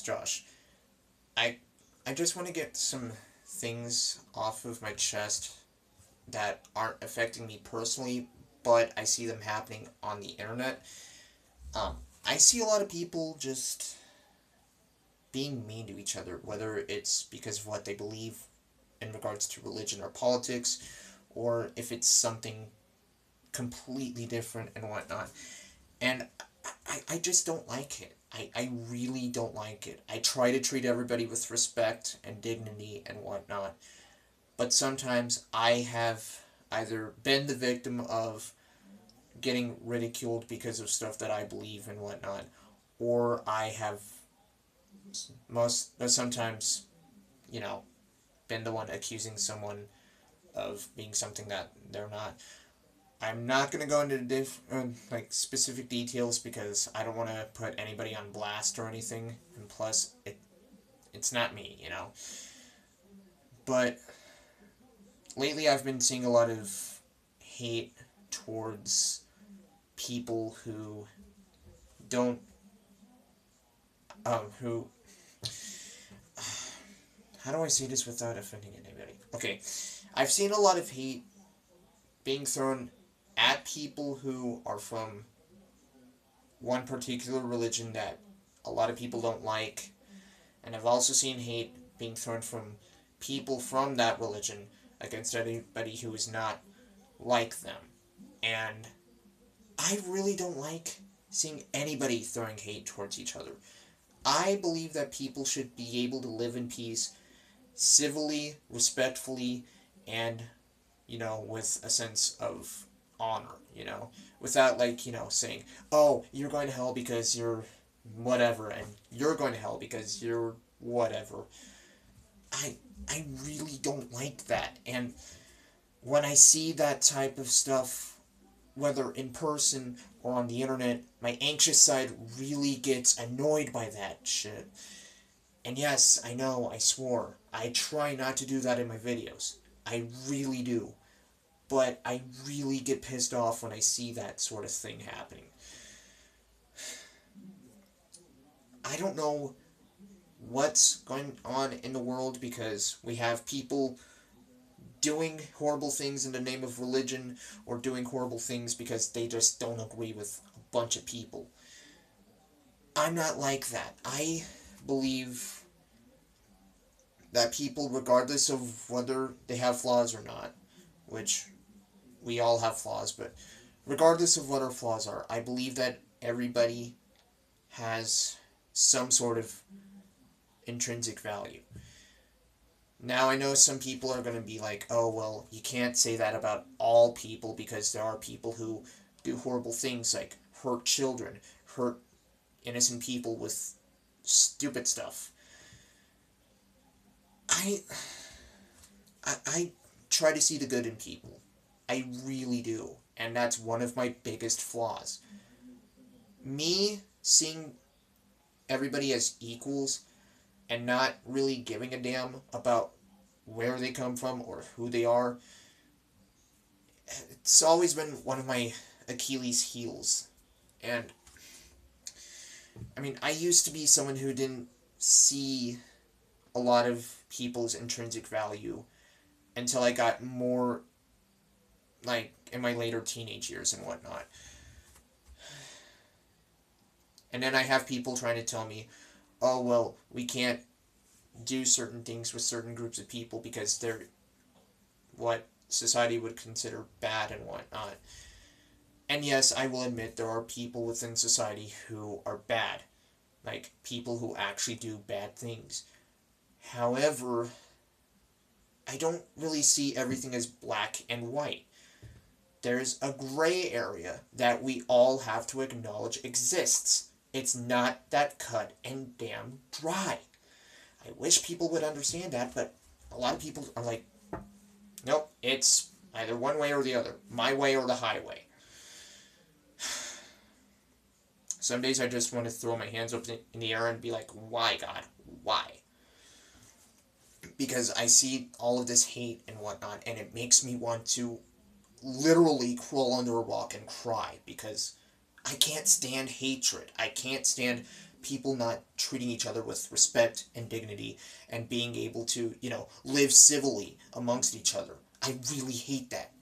Josh. I I just want to get some things off of my chest that aren't affecting me personally, but I see them happening on the internet. Um, I see a lot of people just being mean to each other, whether it's because of what they believe in regards to religion or politics, or if it's something completely different and whatnot. And I just don't like it. I really don't like it. I try to treat everybody with respect and dignity and whatnot. But sometimes I have either been the victim of getting ridiculed because of stuff that I believe and whatnot, or I have sometimes, you know, been the one accusing someone of being something that they're not. I'm not gonna go into like specific details because I don't want to put anybody on blast or anything, and plus it's not me, you know. But lately, I've been seeing a lot of hate towards people who don't who how do I say this without offending anybody? Okay, I've seen a lot of hate being thrown at people who are from one particular religion that a lot of people don't like, and I've also seen hate being thrown from people from that religion against anybody who is not like them. And I really don't like seeing anybody throwing hate towards each other. I believe that people should be able to live in peace, civilly, respectfully, and, with a sense of honor, without, like, saying, oh, you're going to hell because you're whatever, and you're going to hell because you're whatever. I, I really don't like that. And when I see that type of stuff, whether in person or on the internet, my anxious side really gets annoyed by that shit. And yes, I know, I swore. I try not to do that in my videos. I really do. But I really get pissed off when I see that sort of thing happening. I don't know what's going on in the world because we have people doing horrible things in the name of religion or doing horrible things because they just don't agree with a bunch of people. I'm not like that. I believe that people, regardless of whether they have flaws or not, which we all have flaws, but regardless of what our flaws are, I believe that everybody has some sort of intrinsic value. Now, I know some people are going to be like, oh, well, you can't say that about all people because there are people who do horrible things like hurt children, hurt innocent people with stupid stuff. I, I try to see the good in people. I really do. And that's one of my biggest flaws. Me seeing everybody as equals and not really giving a damn about where they come from or who they are, it's always been one of my Achilles' heels. And, I mean, I used to be someone who didn't see a lot of people's intrinsic value until I got more, like, in my later teenage years and whatnot. And then I have people trying to tell me, oh, well, we can't do certain things with certain groups of people because they're what society would consider bad and whatnot. And yes, I will admit there are people within society who are bad, like people who actually do bad things. However, I don't really see everything as black and white. There's a gray area that we all have to acknowledge exists. It's not that cut and damn dry. I wish people would understand that, but a lot of people are like, nope, it's either one way or the other. My way or the highway. Some days I just want to throw my hands up in the air and be like, why, God? Why? Because I see all of this hate and whatnot, and it makes me want to literally crawl under a rock and cry because I can't stand hatred. I can't stand people not treating each other with respect and dignity and being able to, live civilly amongst each other. I really hate that.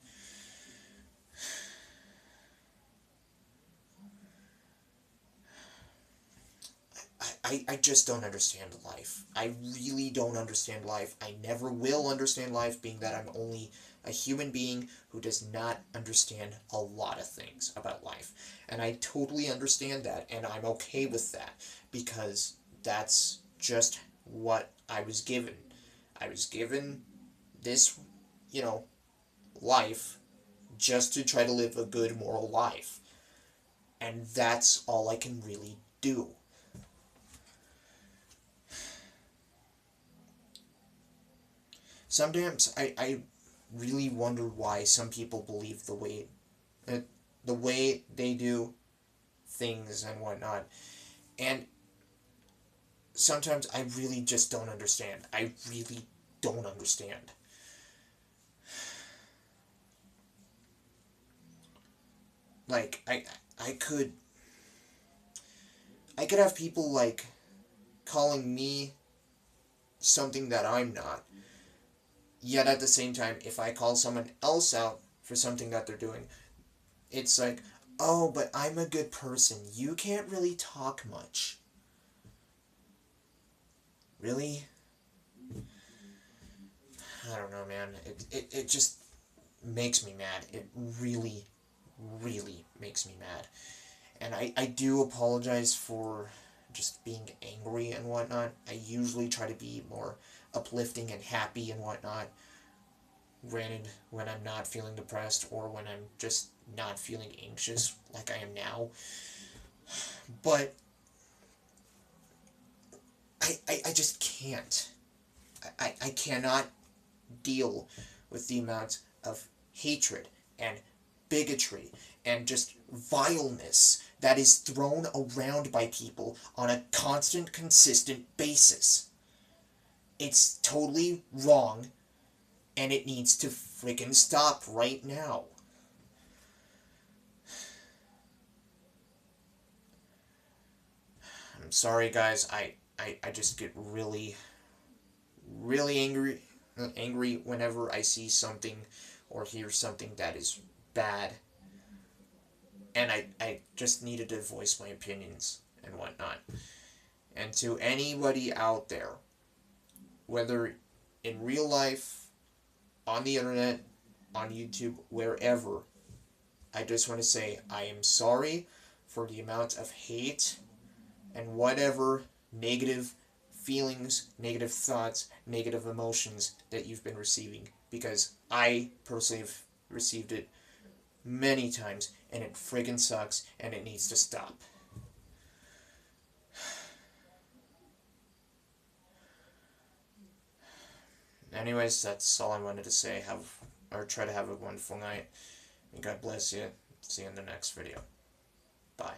I just don't understand life. I really don't understand life. I never will understand life, being that I'm only a human being who does not understand a lot of things about life. And I totally understand that, and I'm okay with that, because that's just what I was given. I was given this, life just to try to live a good moral life. And that's all I can really do. Sometimes I really wonder why some people believe the way they do things and whatnot. And sometimes I really just don't understand. I really don't understand. Like, I could have people, like, calling me something that I'm not. Yet at the same time, if I call someone else out for something that they're doing, it's like, oh, but I'm a good person. You can't really talk much. Really? I don't know, man. It just makes me mad. It really, really makes me mad. And I do apologize for just being angry and whatnot. I usually try to be more uplifting and happy and whatnot. Granted, when I'm not feeling depressed or when I'm just not feeling anxious like I am now. But I just can't. I cannot deal with the amount of hatred and bigotry and just vileness that is thrown around by people on a constant, consistent basis. It's totally wrong, and it needs to freaking stop right now. I'm sorry, guys. I just get really, really angry whenever I see something or hear something that is bad. And I just needed to voice my opinions and whatnot. And to anybody out there, whether in real life, on the internet, on YouTube, wherever, I just want to say I am sorry for the amount of hate and whatever negative feelings, negative thoughts, negative emotions that you've been receiving, because I personally have received it many times, and it friggin' sucks, and it needs to stop. Anyways, that's all I wanted to say. Try to have a wonderful night, and God bless you. See you in the next video. Bye.